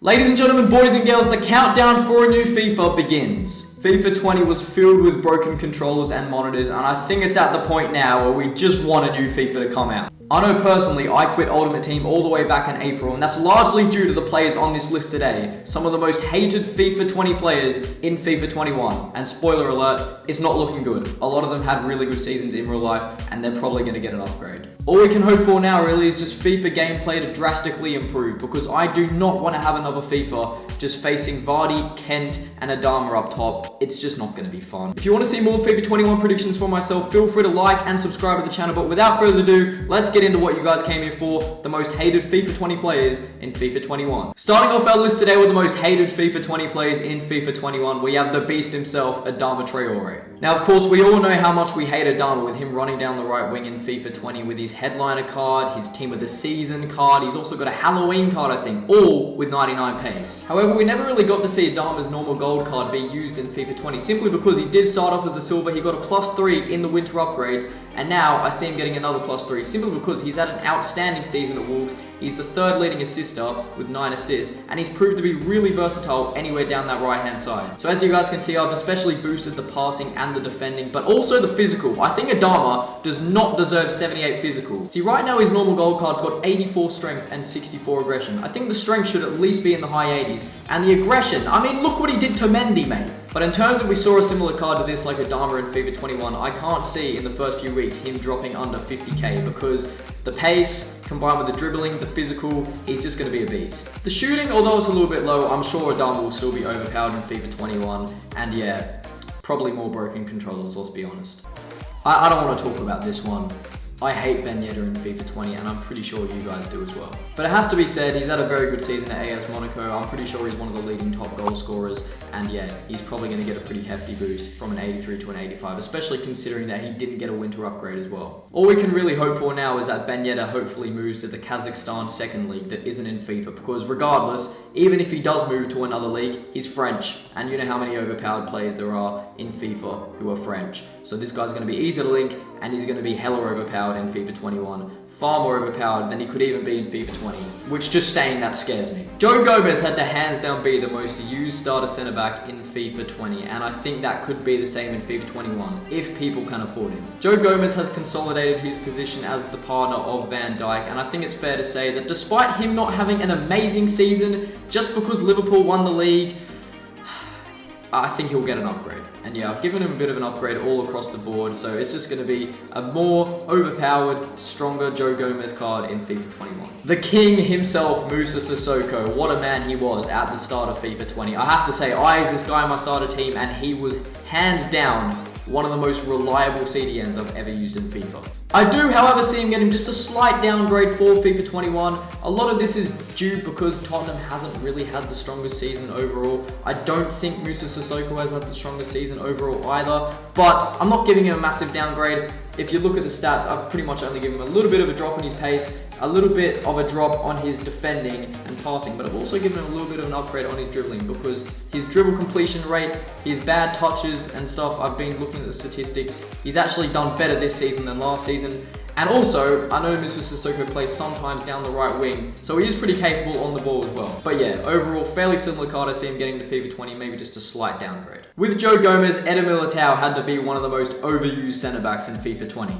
Ladies and gentlemen, boys and girls, the countdown for a new FIFA begins. FIFA 20 was filled with broken controllers and monitors, and I think it's at the point now where we just want a new FIFA to come out. I know personally, I quit Ultimate Team all the way back in April, and that's largely due to the players on this list today. Some of the most hated FIFA 20 players in FIFA 21. And spoiler alert, it's not looking good. A lot of them had really good seasons in real life, and they're probably going to get an upgrade. All we can hope for now really is just FIFA gameplay to drastically improve, because I do not want to have another FIFA just facing Vardy, Kent, and Adama up top. It's just not going to be fun. If you want to see more FIFA 21 predictions from myself, feel free to like and subscribe to the channel. But without further ado, let's get into what you guys came here for, the most hated FIFA 20 players in FIFA 21. Starting off our list today with the most hated FIFA 20 players in FIFA 21, we have the beast himself, Adama Traore. Now, of course, we all know how much we hate Adama with him running down the right wing in FIFA 20 with his headliner card, his team of the season card. He's also got a Halloween card, I think, all with 99 pace. However, we never really got to see Adama's normal gold card be used in FIFA 20 simply because he did start off as a silver. He got a +3 in the winter upgrades, and now I see him getting another +3 simply because he's had an outstanding season at Wolves. He's the third leading assister with 9 assists, and he's proved to be really versatile anywhere down that right hand side. So as you guys can see, I've especially boosted the passing and the defending, but also the physical. I think Adama does not deserve 78 physical. See, right now his normal gold card's got 84 strength and 64 aggression. I think the strength should at least be in the high 80s, and the aggression, I mean, look what he did to Mendy, mate. But in terms of we saw a similar card to this like Adama in FIFA 21, I can't see in the first few weeks him dropping under 50k because the pace combined with the dribbling, the physical, he's just going to be a beast. The shooting, although it's a little bit low, I'm sure Adama will still be overpowered in FIFA 21, and yeah, probably more broken controllers, let's be honest. I don't want to talk about this one. I hate Yedder in FIFA 20, and I'm pretty sure you guys do as well. But it has to be said, he's had a very good season at AS Monaco. I'm pretty sure he's one of the leading top goal scorers, and yeah, he's probably going to get a pretty hefty boost from an 83 to an 85, especially considering that he didn't get a winter upgrade as well. All we can really hope for now is that Yedder hopefully moves to the Kazakhstan second league that isn't in FIFA, because regardless, even if he does move to another league, he's French, and you know how many overpowered players there are in FIFA who are French. So this guy's going to be easy to link, and he's going to be hella overpowered in FIFA 21. Far more overpowered than he could even be in FIFA 20, which just saying that scares me. Joe Gomez had to hands down be the most used starter centre back in FIFA 20, and I think that could be the same in FIFA 21 if people can afford him. Joe Gomez has consolidated his position as the partner of Van Dijk, and I think it's fair to say that despite him not having an amazing season, just because Liverpool won the league, I think he'll get an upgrade. And yeah, I've given him a bit of an upgrade all across the board, so it's just going to be a more overpowered, stronger Joe Gomez card in FIFA 21. The king himself, Moussa Sissoko, what a man he was at the start of FIFA 20. I have to say, I used this guy in my starter team, and he was hands down one of the most reliable CDNs I've ever used in FIFA. I do, however, see him getting just a slight downgrade for FIFA 21. A lot of this is due because Tottenham hasn't really had the strongest season overall. I don't think Moussa Sissoko has had the strongest season overall either, but I'm not giving him a massive downgrade. If you look at the stats, I've pretty much only given him a little bit of a drop in his pace, a little bit of a drop on his defending and passing, but I've also given him a little bit of an upgrade on his dribbling because his dribble completion rate, his bad touches and stuff, I've been looking at the statistics, he's actually done better this season than last season. And also, I know Mr. Sissoko plays sometimes down the right wing, so he is pretty capable on the ball as well. But yeah, overall, fairly similar card. I see him getting to FIFA 20, maybe just a slight downgrade. With Joe Gomez, Eder Militao had to be one of the most overused centre-backs in FIFA 20.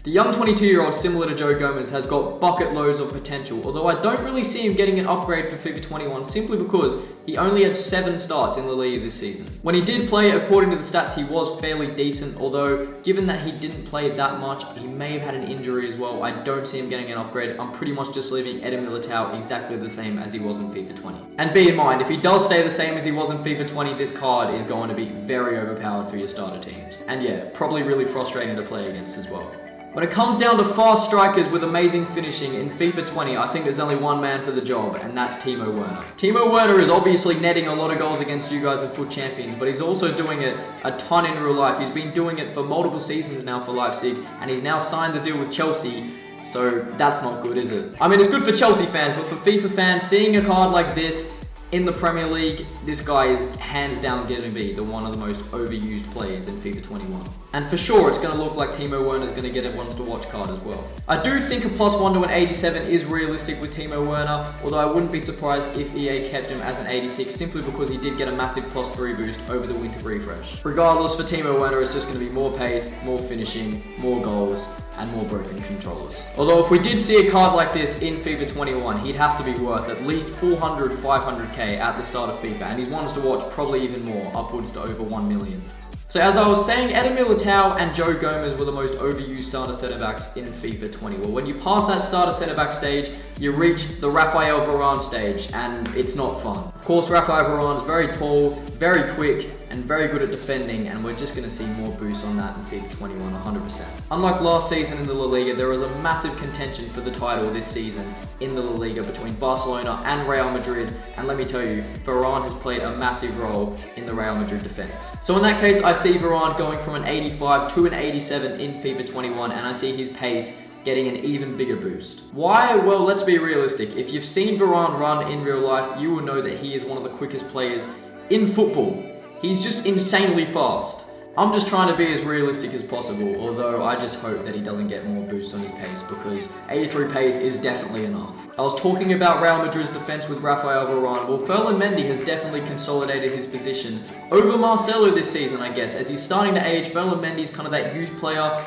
The young 22-year-old, similar to Joe Gomez, has got bucket loads of potential, although I don't really see him getting an upgrade for FIFA 21 simply because he only had 7 starts in the league this season. When he did play, according to the stats, he was fairly decent, although given that he didn't play that much, he may have had an injury as well. I don't see him getting an upgrade. I'm pretty much just leaving Eder Militao exactly the same as he was in FIFA 20. And be in mind, if he does stay the same as he was in FIFA 20, this card is going to be very overpowered for your starter teams. And yeah, probably really frustrating to play against as well. When it comes down to fast strikers with amazing finishing in FIFA 20, I think there's only one man for the job, and that's Timo Werner. Timo Werner is obviously netting a lot of goals against you guys in Foot Champions, but he's also doing it a ton in real life. He's been doing it for multiple seasons now for Leipzig, and he's now signed the deal with Chelsea, so that's not good, is it? I mean, it's good for Chelsea fans, but for FIFA fans, seeing a card like this, In the Premier League, this guy is hands down going to be one of the most overused players in FIFA 21. And for sure, it's going to look like Timo Werner is going to get everyone's to watch card as well. I do think a +1 to an 87 is realistic with Timo Werner, although I wouldn't be surprised if EA kept him as an 86 simply because he did get a massive +3 boost over the winter refresh. Regardless, for Timo Werner, it's just going to be more pace, more finishing, more goals, and more broken controllers. Although if we did see a card like this in FIFA 21, he'd have to be worth at least 400, 500k at the start of FIFA, and his ones to watch probably even more, upwards to over 1 million. So as I was saying, Eder Militao and Joe Gomez were the most overused starter centre-backs in FIFA 20. Well, when you pass that starter centre-back stage, you reach the Raphael Varane stage, and it's not fun. Of course, Raphael Varane's very tall, very quick, and very good at defending, and we're just going to see more boosts on that in FIFA 21, 100%. Unlike last season in the La Liga, there was a massive contention for the title this season in the La Liga between Barcelona and Real Madrid, and let me tell you, Varane has played a massive role in the Real Madrid defense. So in that case, I see Varane going from an 85 to an 87 in FIFA 21, and I see his pace getting an even bigger boost. Why? Well, let's be realistic. If you've seen Varane run in real life, you will know that he is one of the quickest players in football. He's just insanely fast. I'm just trying to be as realistic as possible, although I just hope that he doesn't get more boosts on his pace, because 83 pace is definitely enough. I was talking about Real Madrid's defense with Raphael Varane. Well, Ferland Mendy has definitely consolidated his position over Marcelo this season, I guess. As he's starting to age, Ferland Mendy's kind of that youth player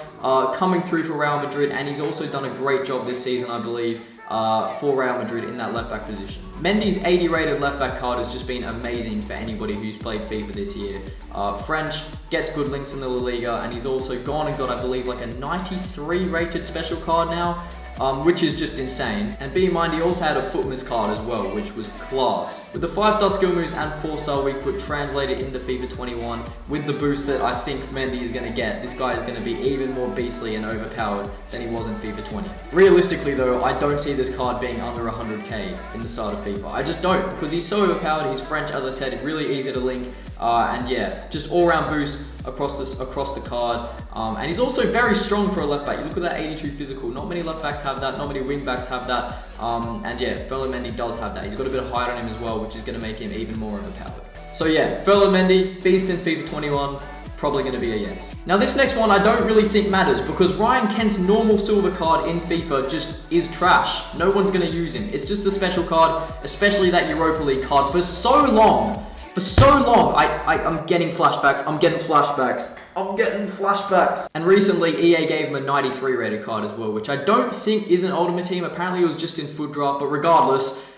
coming through for Real Madrid, and he's also done a great job this season, I believe, for Real Madrid in that left-back position. Mendy's 80 rated left-back card has just been amazing for anybody who's played FIFA this year. French, gets good links in the La Liga, and he's also gone and got, I believe, like a 93 rated special card now, which is just insane. And bear in mind, he also had a foot miss card as well, which was class. With the 5-star skill moves and 4-star weak foot translated into FIFA 21, with the boost that I think Mendy is going to get, this guy is going to be even more beastly and overpowered than he was in FIFA 20. Realistically though, I don't see this card being under 100k in the start of FIFA. I just don't, because he's so overpowered, he's French, as I said, it's really easy to link, and yeah, just all-round boost across the card, and he's also very strong for a left back. You look at that 82 physical, not many left backs have that, not many wing backs have that, and yeah, Ferland Mendy does have that. He's got a bit of height on him as well, which is going to make him even more overpowered. So yeah, Ferland Mendy, beast in FIFA 21, probably going to be a yes. Now this next one I don't really think matters, because Ryan Kent's normal silver card in FIFA just is trash. No one's going to use him. It's just the special card, especially that Europa League card. For so long, I'm getting flashbacks. And recently, EA gave him a 93 rated card as well, which I don't think is an Ultimate Team. Apparently, it was just in Foot Draft, but regardless,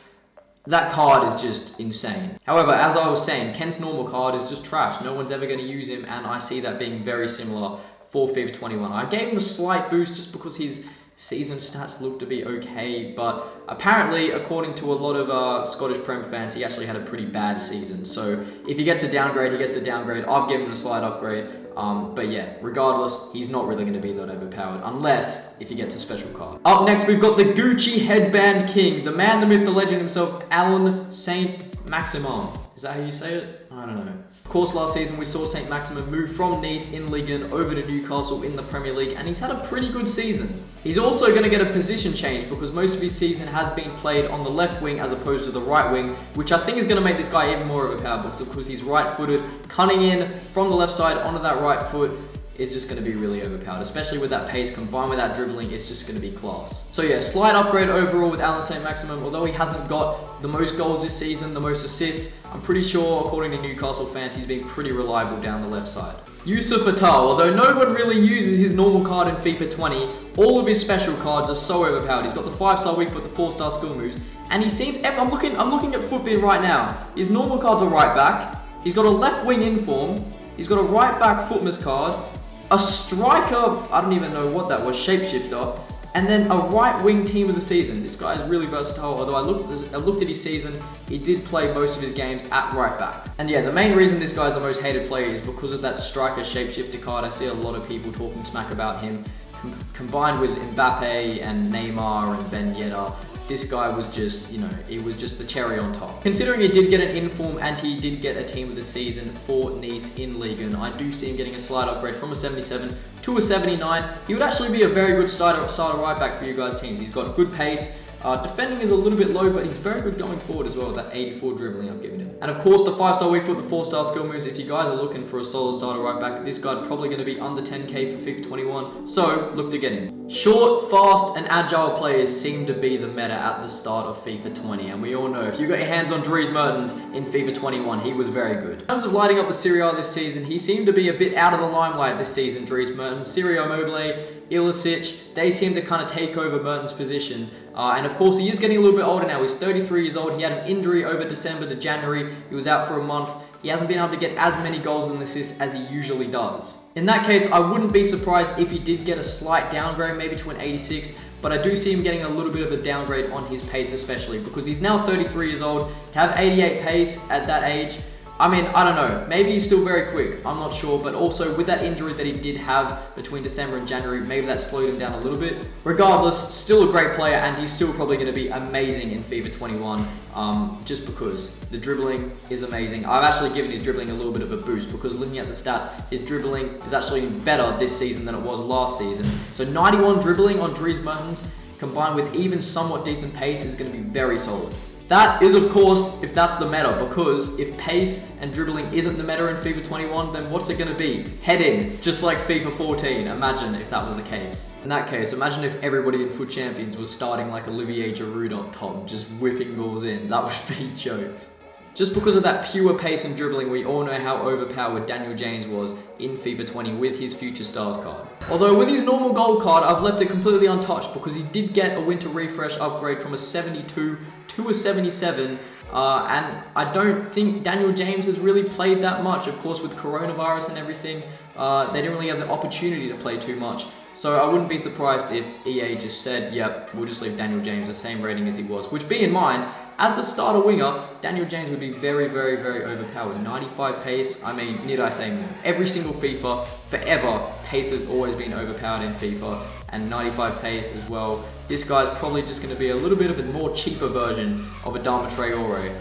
that card is just insane. However, as I was saying, Kent's normal card is just trash. No one's ever going to use him, and I see that being very similar for FIFA 21. I gave him a slight boost just because his season stats look to be okay, but apparently, according to a lot of Scottish Prem fans, he actually had a pretty bad season. So if he gets a downgrade, he gets a downgrade. I've given him a slight upgrade. But yeah, regardless, he's not really going to be that overpowered, unless if he gets a special card. Up next, we've got the Gucci Headband King, the man, the myth, the legend himself, Alexei Maximovich. Is that how you say it? I don't know. Of course, last season we saw St. Maximin move from Nice in Ligue 1 over to Newcastle in the Premier League, and he's had a pretty good season. He's also going to get a position change because most of his season has been played on the left wing as opposed to the right wing, which I think is going to make this guy even more overpowered because he's right-footed, cutting in from the left side onto that right foot is just going to be really overpowered, especially with that pace combined with that dribbling. It's just going to be class. So yeah, slight upgrade overall with Alexei Maximovich. Although he hasn't got the most goals this season, the most assists, I'm pretty sure, according to Newcastle fans, he's been pretty reliable down the left side. Yusuf Atal, although no one really uses his normal card in FIFA 20, all of his special cards are so overpowered. He's got the 5-star weak foot, the 4-star skill moves, and he seems, I'm looking at Footbin right now. His normal cards are right back, he's got a left wing inform, he's got a right back footmiss card, a striker, I don't even know what that was, shapeshifter, and then a right wing team of the season. This guy is really versatile, although I looked at his season, he did play most of his games at right back. And yeah, the main reason this guy is the most hated player is because of that striker shapeshifter card. I see a lot of people talking smack about him, combined with Mbappe and Neymar and Ben Yedder. This guy was just, it was just the cherry on top. Considering he did get an inform and he did get a team of the season for Nice in Ligue 1, I do see him getting a slight upgrade from a 77 to a 79. He would actually be a very good starter right back for you guys' teams. He's got good pace, Defending is a little bit low, but he's very good going forward as well, that 84 dribbling I've given him. And of course, the 5-star weak foot, the 4-star skill moves. If you guys are looking for a solid starter right back, this guy's probably going to be under 10k for FIFA 21, so look to get him. Short, fast, and agile players seem to be the meta at the start of FIFA 20, and we all know if you got your hands on Dries Mertens in FIFA 21, he was very good. In terms of lighting up the Serie A this season, he seemed to be a bit out of the limelight this season, Dries Mertens. Sirio Mobile, Ilicic, they seem to kind of take over Mertens' position. And of course, he is getting a little bit older now. He's 33 years old. He had an injury over December to January. He was out for a month. He hasn't been able to get as many goals and assists as he usually does. In that case, I wouldn't be surprised if he did get a slight downgrade, maybe to an 86. But I do see him getting a little bit of a downgrade on his pace, especially because he's now 33 years old. To have 88 pace at that age, I mean, I don't know. Maybe he's still very quick. I'm not sure. But also with that injury that he did have between December and January, maybe that slowed him down a little bit. Regardless, still a great player, and he's still probably going to be amazing in FIFA 21 just because the dribbling is amazing. I've actually given his dribbling a little bit of a boost because looking at the stats, his dribbling is actually better this season than it was last season. So 91 dribbling on Dries Mertens combined with even somewhat decent pace is going to be very solid. That is, of course, if that's the meta, because if pace and dribbling isn't the meta in FIFA 21, then what's it going to be? Heading, just like FIFA 14. Imagine if that was the case. In that case, imagine if everybody in FUT Champions was starting like Olivier Giroud up top, just whipping balls in. That would be jokes. Just because of that pure pace and dribbling, we all know how overpowered Daniel James was in FIFA 20 with his Future Stars card. Although with his normal gold card, I've left it completely untouched because he did get a winter refresh upgrade from a 72 to a 77, and I don't think Daniel James has really played that much. Of course, with coronavirus and everything, they didn't really have the opportunity to play too much. So I wouldn't be surprised if EA just said, yep, we'll just leave Daniel James the same rating as he was. Which, bear in mind, as a starter winger, Daniel James would be very, very, very overpowered. 95 pace, I mean, need I say more? Every single FIFA, forever, pace has always been overpowered in FIFA, and 95 pace as well. This guy's probably just going to be a little bit of a more cheaper version of Adama Traore.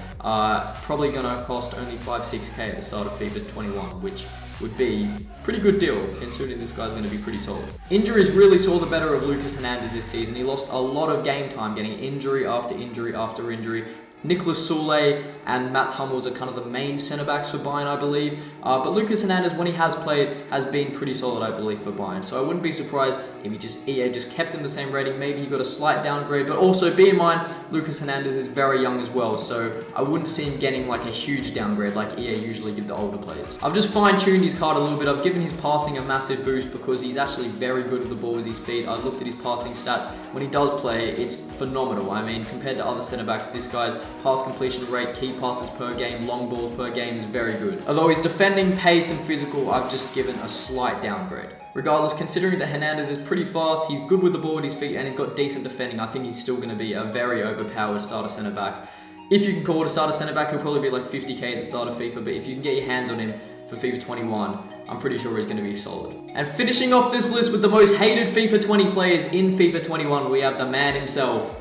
Probably going to cost only 5-6k at the start of FIFA 21, which would be a pretty good deal, considering this guy's going to be pretty solid. Injuries really saw the better of Lucas Hernandez this season. He lost a lot of game time, getting injury after injury after injury. Nicolas Soule and Mats Hummels are kind of the main centre-backs for Bayern, I believe. But Lucas Hernandez, when he has played, has been pretty solid, I believe, for Bayern. So I wouldn't be surprised if EA just kept him the same rating. Maybe he got a slight downgrade. But also, bear in mind, Lucas Hernandez is very young as well. So I wouldn't see him getting like a huge downgrade like EA usually give the older players. I've just fine-tuned his card a little bit. I've given his passing a massive boost because he's actually very good with the ball with his feet. I looked at his passing stats. When he does play, it's phenomenal. I mean, compared to other centre-backs, this guy's pass completion rate, key passes per game, long balls per game is very good. Although his defending, pace and physical, I've just given a slight downgrade. Regardless, considering that Hernandez is pretty fast, he's good with the ball at his feet, and he's got decent defending, I think he's still going to be a very overpowered starter centre-back. If you can call it a starter centre-back, he'll probably be like 50k at the start of FIFA, but if you can get your hands on him for FIFA 21, I'm pretty sure he's going to be solid. And finishing off this list with the most hated FIFA 20 players in FIFA 21, we have the man himself,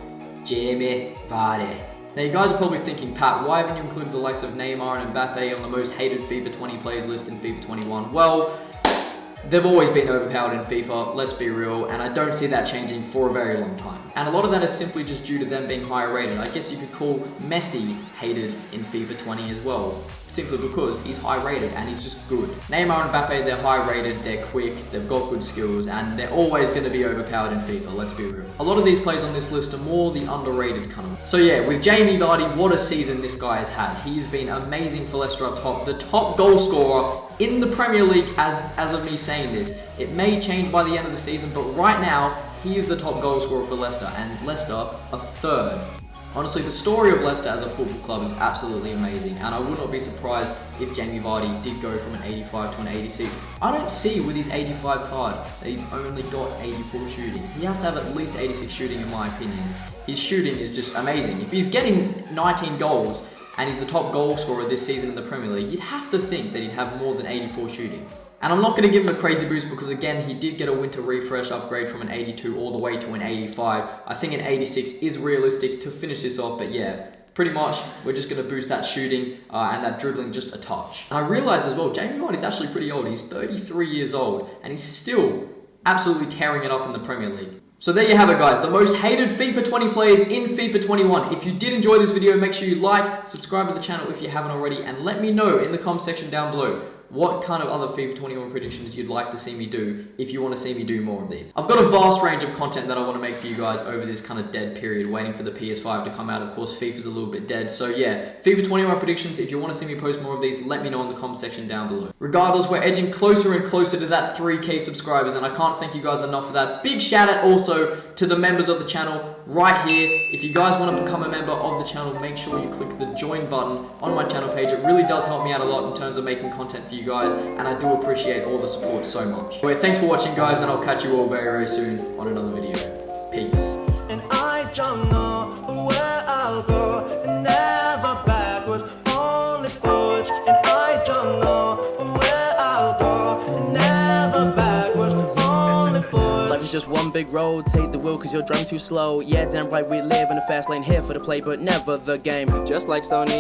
Jamie Vardy. Now you guys are probably thinking, Pat, why haven't you included the likes of Neymar and Mbappe on the most hated FIFA 20 players list in FIFA 21? Well, they've always been overpowered in FIFA, let's be real, and I don't see that changing for a very long time. And a lot of that is simply just due to them being higher rated. I guess you could call Messi hated in FIFA 20 as well, simply because he's high rated and he's just good. Neymar and Mbappe, they're high rated, they're quick, they've got good skills, and they're always going to be overpowered in FIFA, let's be real. A lot of these players on this list are more the underrated kind of. So yeah, with Jamie Vardy, what a season this guy has had. He's been amazing for Leicester up top, the top goal scorer in the Premier League as of me saying this. It may change by the end of the season, but right now, he is the top goal scorer for Leicester, and Leicester a third. Honestly, the story of Leicester as a football club is absolutely amazing, and I would not be surprised if Jamie Vardy did go from an 85 to an 86. I don't see with his 85 card that he's only got 84 shooting. He has to have at least 86 shooting in my opinion. His shooting is just amazing. If he's getting 19 goals and he's the top goal scorer this season in the Premier League, you'd have to think that he'd have more than 84 shooting. And I'm not going to give him a crazy boost because, again, he did get a winter refresh upgrade from an 82 all the way to an 85. I think an 86 is realistic to finish this off, but yeah, pretty much we're just going to boost that shooting and that dribbling just a touch. And I realise as well, Jamie Vardy's actually pretty old. He's 33 years old and he's still absolutely tearing it up in the Premier League. So there you have it, guys, the most hated FIFA 20 players in FIFA 21. If you did enjoy this video, make sure you like, subscribe to the channel if you haven't already, and let me know in the comment section down below what kind of other FIFA 21 predictions you'd like to see me do if you want to see me do more of these. I've got a vast range of content that I want to make for you guys over this kind of dead period, waiting for the PS5 to come out. Of course, FIFA's a little bit dead. So yeah, FIFA 21 predictions, if you want to see me post more of these, let me know in the comment section down below. Regardless, we're edging closer and closer to that 3K subscribers, and I can't thank you guys enough for that. Big shout out also to the members of the channel right here. If you guys want to become a member of the channel, make sure you click the join button on my channel page. It really does help me out a lot in terms of making content for you guys, and I do appreciate all the support so much. Anyway, thanks for watching, guys, and I'll catch you all very, very soon on another video. Peace. And I don't know where I'll go, and never backwards, only forwards. And I don't know where I'll go, and never backwards, only forwards. Life is just one big road, take the wheel cause you're driving too slow. Yeah, damn right, we live in a fast lane, here for the play, but never the game. Just like Sony.